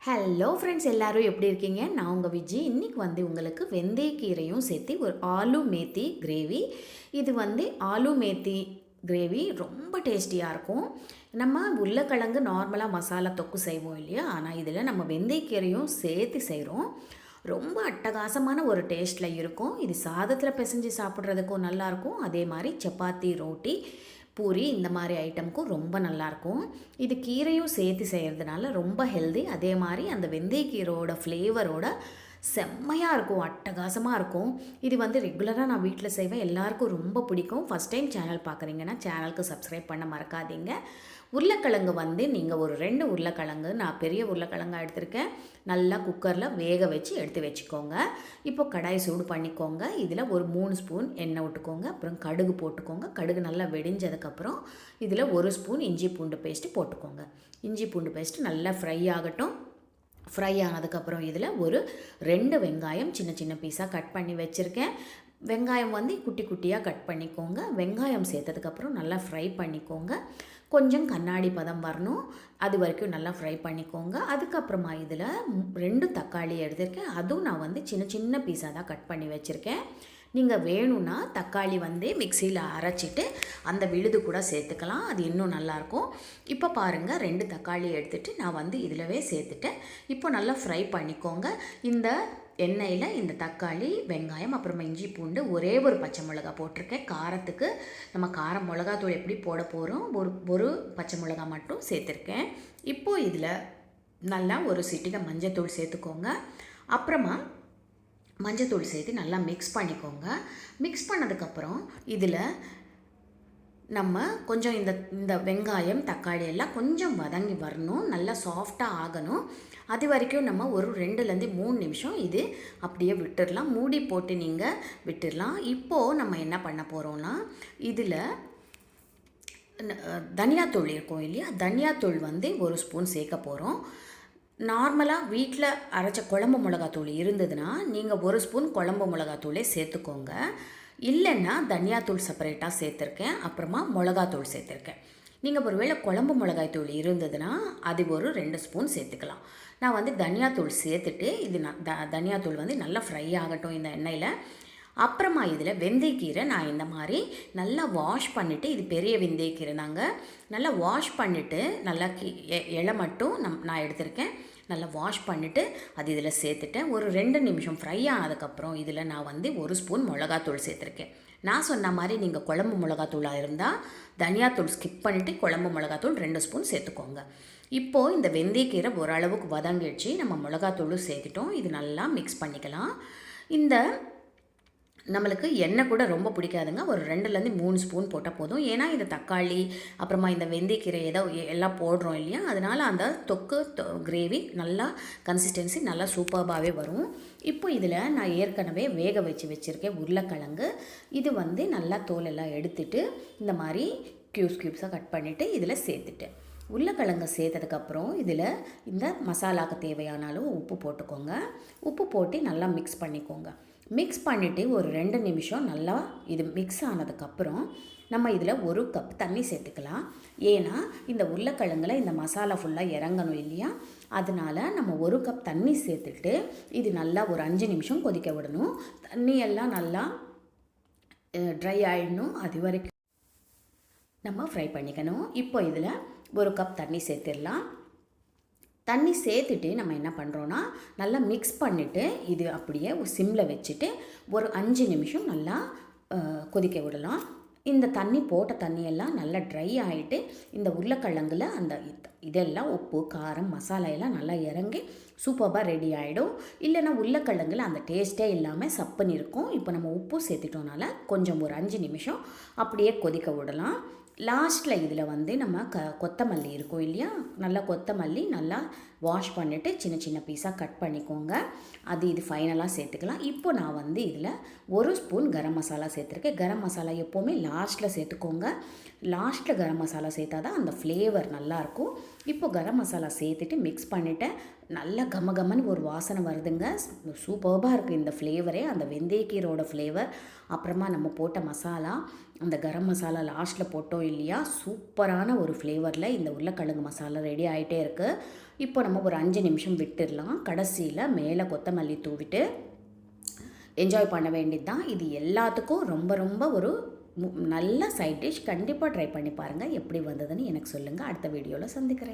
Hello friends, எல்லாரும் எப்படி இருக்கீங்க? நான் உங்கள் விஜி. இன்றைக்கி உங்களுக்கு வெந்தயக்கீரையும் சேர்த்து ஒரு ஆலு மேத்தி கிரேவி. இது ஆலு மேத்தி கிரேவி ரொம்ப டேஸ்டியாக இருக்கும். நம்ம உருளைக்கிழங்கு நார்மலாக மசாலா தொக்கு செய்வோம் இல்லையா, ஆனால் இதில் நம்ம வெந்தயக்கீரையும் சேர்த்து செய்கிறோம். ரொம்ப அட்டகாசமான ஒரு டேஸ்ட்டில் இருக்கும். இது சாதத்தில் பிசைஞ்சு சாப்பிட்றதுக்கும் நல்லாயிருக்கும். அதே மாதிரி சப்பாத்தி, ரோட்டி, பூரி இந்த மாதிரி ஐட்டமுக்கும் ரொம்ப நல்லாயிருக்கும். இது கீரையும் சேர்த்து செய்கிறதுனால ரொம்ப ஹெல்தி. அதே மாதிரி அந்த வெந்தயக்கீரையோட ஃப்ளேவரோட செம்மையாக இருக்கும், அட்டகாசமாக இருக்கும். இது ரெகுலராக நான் வீட்டில் செய்வேன், எல்லாருக்கும் ரொம்ப பிடிக்கும். ஃபஸ்ட் டைம் சேனல் பார்க்குறீங்கன்னா சேனலுக்கு சப்ஸ்கிரைப் பண்ண மறக்காதீங்க. உருளைக்கிழங்கு நீங்கள் ஒரு 2 உருளைக்கிழங்கு, நான் பெரிய உருளைக்கிழங்காக எடுத்திருக்கேன், நல்லா குக்கரில் வேக வச்சு எடுத்து வச்சுக்கோங்க. இப்போ கடாய் சூடு பண்ணிக்கோங்க. இதில் ஒரு 3 ஸ்பூன் எண்ணெய் விட்டுக்கோங்க. அப்புறம் கடுகு போட்டுக்கோங்க. கடுகு நல்லா வெடிஞ்சதுக்கப்புறம் இதில் 1 ஸ்பூன் இஞ்சி பூண்டு பேஸ்ட்டு போட்டுக்கோங்க. இஞ்சி பூண்டு பேஸ்ட்டு நல்லா ஃப்ரை ஆகட்டும். ஃப்ரை ஆனதுக்கப்புறம் இதில் ஒரு 2 வெங்காயம் சின்ன சின்ன பீஸாக கட் பண்ணி வச்சுருக்கேன். வெங்காயம் குட்டி குட்டியாக கட் பண்ணிக்கோங்க. வெங்காயம் சேர்த்ததுக்கப்புறம் நல்லா ஃப்ரை பண்ணிக்கோங்க. கொஞ்சம் கண்ணாடி பதம் வரணும், அது வரைக்கும் நல்லா ஃப்ரை பண்ணிக்கோங்க. அதுக்கப்புறமா இதில் 2 தக்காளி எடுத்திருக்கேன். அதுவும் நான் சின்ன சின்ன பீஸாக தான் கட் பண்ணி வச்சுருக்கேன். நீங்கள் வேணும்னா தக்காளி மிக்சியில் அரைச்சிட்டு அந்த விழுது கூட சேர்த்துக்கலாம், அது இன்னும் நல்லாயிருக்கும். இப்போ பாருங்கள், 2 தக்காளி எடுத்துகிட்டு நான் இதிலவே சேர்த்துட்டேன். இப்போ நல்லா ஃப்ரை பண்ணிக்கோங்க. இந்த எண்ணெயில் இந்த தக்காளி, வெங்காயம், அப்புறமா இஞ்சி பூண்டு, ஒரே ஒரு பச்சை மிளகா போட்டிருக்கேன். காரத்துக்கு நம்ம காரம் மிளகாத்தூள் எப்படி போட போகிறோம், ஒரு பச்சை மிளகா மட்டும் சேர்த்துருக்கேன். இப்போது இதில் நல்லா ஒரு சிட்டிகை மஞ்சத்தூள் சேர்த்துக்கோங்க. அப்புறமா மஞ்சத்தூள் சேர்த்து நல்லா மிக்ஸ் பண்ணிக்கோங்க. மிக்ஸ் பண்ணதுக்கப்புறம் இதில் நம்ம கொஞ்சம் இந்த வெங்காயம், தக்காளி எல்லாம் கொஞ்சம் வதங்கி வரணும், நல்லா சாஃப்டாக ஆகணும். அது வரைக்கும் நம்ம ஒரு 2லேருந்து 3 நிமிஷம் இது அப்படியே விட்டுடலாம். மூடி போட்டு நீங்கள் விட்டுடலாம். இப்போது நம்ம என்ன பண்ண போகிறோன்னா, இதில் தனியாத்தூள் இருக்கும் இல்லையா, தனியாத்தூள் 1 ஸ்பூன் சேர்க்க போகிறோம். நார்மலாக வீட்டில் அரைச்ச குழம்பு மிளகாத்தூள் இருந்ததுன்னா நீங்கள் 1 ஸ்பூன் குழம்பு மிளகாத்தூளே சேர்த்துக்கோங்க. இல்லைன்னா தனியாத்தூள் செப்பரேட்டாக சேர்த்துருக்கேன், அப்புறமா மிளகாத்தூள் சேர்த்துருக்கேன். நீங்கள் ஒருவேளை குழம்பு மிளகாய்த்தூள் இருந்ததுன்னா அது ஒரு 2 ஸ்பூன் சேர்த்துக்கலாம். நான் தனியாத்தூள் சேர்த்துட்டு இது தனியாத்தூள் நல்லா ஃப்ரை ஆகட்டும் இந்த எண்ணெயில். அப்புறமா இதில் வெந்தயக்கீரை நான் இந்த மாதிரி நல்லா வாஷ் பண்ணிவிட்டு, இது பெரிய வெந்தயக்கீரை நல்லா வாஷ் பண்ணிவிட்டு, நல்லா இலை மட்டும் நான் எடுத்திருக்கேன். நல்லா வாஷ் பண்ணிவிட்டு அது இதில் சேர்த்துட்டேன். ஒரு 2 நிமிஷம் ஃப்ரை ஆனதுக்கப்புறம் இதில் நான் 1 ஸ்பூன் மிளகாத்தூள் சேர்த்துருக்கேன். நான் சொன்ன மாதிரி நீங்கள் குழம்பு மிளகாத்தூளாக இருந்தால் தனியாத்தூள் ஸ்கிப் பண்ணிவிட்டு குழம்பு மிளகாத்தூள் 2 ஸ்பூன் சேர்த்துக்கோங்க. இப்போது இந்த வெந்தயக்கீரை ஓரளவுக்கு வதங்கிடுச்சு, நம்ம மிளகாத்தூளும் சேர்த்துட்டோம். இது நல்லா மிக்ஸ் பண்ணிக்கலாம். இந்த நம்மளுக்கு எண்ணெய் கூட ரொம்ப பிடிக்காதுங்க, ஒரு 2லேருந்து 3 ஸ்பூன் போட்டால் போதும். ஏன்னா இந்த தக்காளி, அப்புறமா இந்த வெந்தயக்கீரை எல்லாம் போடுறோம் இல்லையா, அதனால் அந்த தொக்கு கிரேவி நல்லா கன்சிஸ்டன்சி நல்லா சூப்பராகவே வரும். இப்போ இதில் நான் ஏற்கனவே வேக வச்சுருக்கேன் உருளைக்கிழங்கு. இது நல்லா தோலெல்லாம் எடுத்துட்டு இந்த மாதிரி க்யூப்ஸாக கட் பண்ணிவிட்டு இதில் சேர்த்துட்டேன். உருளைக்கிழங்கு சேர்த்ததுக்கப்புறம் இதில் இந்த மசாலாவுக்கு தேவையான அளவு உப்பு போட்டுக்கோங்க. உப்பு போட்டு நல்லா மிக்ஸ் பண்ணிக்கோங்க. மிக்ஸ் பண்ணிவிட்டு ஒரு 2 நிமிஷம் நல்லா இது மிக்ஸ் ஆனதுக்கப்புறம் நம்ம இதில் 1 கப் தண்ணி சேர்த்துக்கலாம். ஏன்னா இந்த உருளைக்கிழங்குல இந்த மசாலா ஃபுல்லாக இறங்கணும் இல்லையா, அதனால் நம்ம 1 கப் தண்ணி சேர்த்துட்டு இது நல்லா ஒரு 5 நிமிஷம் கொதிக்க விடணும். தண்ணியெல்லாம் நல்லா ட்ரை ஆகிடணும், அது வரைக்கும் நம்ம ஃப்ரை பண்ணிக்கணும். இப்போ இதில் 1 கப் தண்ணி சேர்த்துடலாம். தண்ணி சேர்த்துட்டு நம்ம என்ன பண்ணுறோன்னா, நல்லா மிக்ஸ் பண்ணிவிட்டு இது அப்படியே சிம்மில் வச்சுட்டு ஒரு 5 நிமிஷம் நல்லா கொதிக்க விடலாம். இந்த தண்ணி போட்ட தண்ணியெல்லாம் நல்லா ட்ரை ஆகிட்டு இந்த உருளைக்கிழங்குல அந்த இதெல்லாம் உப்பு, காரம், மசாலா எல்லாம் நல்லா இறங்கி சூப்பராக ரெடி ஆகிடும். இல்லைன்னா உருளைக்கிழங்குல அந்த டேஸ்ட்டே இல்லாமல் சப்புன்னு இருக்கும். இப்போ நம்ம உப்பு சேர்த்துட்டோனால கொஞ்சம் ஒரு 5 நிமிஷம் அப்படியே கொதிக்க விடலாம். லாஸ்ட்டில் இதில் நம்ம கொத்தமல்லி இருக்கும் இல்லையா, நல்லா கொத்தமல்லி நல்லா வாஷ் பண்ணிவிட்டு சின்ன சின்ன பீஸாக கட் பண்ணிக்கோங்க. இது ஃபைனலாக சேர்த்துக்கலாம். இப்போ நான் இதில் 1 ஸ்பூன் கரம் மசாலா சேர்த்துருக்கேன். கரம் மசாலா எப்போவுமே லாஸ்ட்டில் சேர்த்துக்கோங்க. லாஸ்ட்டில் கரம் மசாலா சேர்த்தா தான் அந்த ஃப்ளேவர் நல்லாயிருக்கும். இப்போ கரம் மசாலா சேர்த்துட்டு மிக்ஸ் பண்ணிவிட்டேன். நல்லா கமகமன்னு ஒரு வாசனை வருதுங்க, சூப்பராக இருக்குது இந்த ஃப்ளேவரே, அந்த வெந்தயக்கீரோட ஃப்ளேவர். அப்புறமா நம்ம போட்ட மசாலா, அந்த கரம் மசாலா லாஸ்ட்டில் போட்டோம் இல்லையா, சூப்பரான ஒரு ஃப்ளேவரில் இந்த உருளைக்கிழங்கு மசாலா ரெடி ஆகிட்டே இருக்குது. இப்போ நம்ம ஒரு 5 நிமிஷம் விட்டுடலாம். கடைசியில் மேலே கொத்தமல்லி தூவிட்டு என்ஜாய் பண்ண வேண்டியது தான். இது எல்லாத்துக்கும் ரொம்ப ரொம்ப ஒரு நல்ல சைட் டிஷ். கண்டிப்பாக ட்ரை பண்ணி பாருங்கள். எப்படி வந்ததுன்னு எனக்கு சொல்லுங்கள். அடுத்த வீடியோவில் சந்திக்கிறேன்.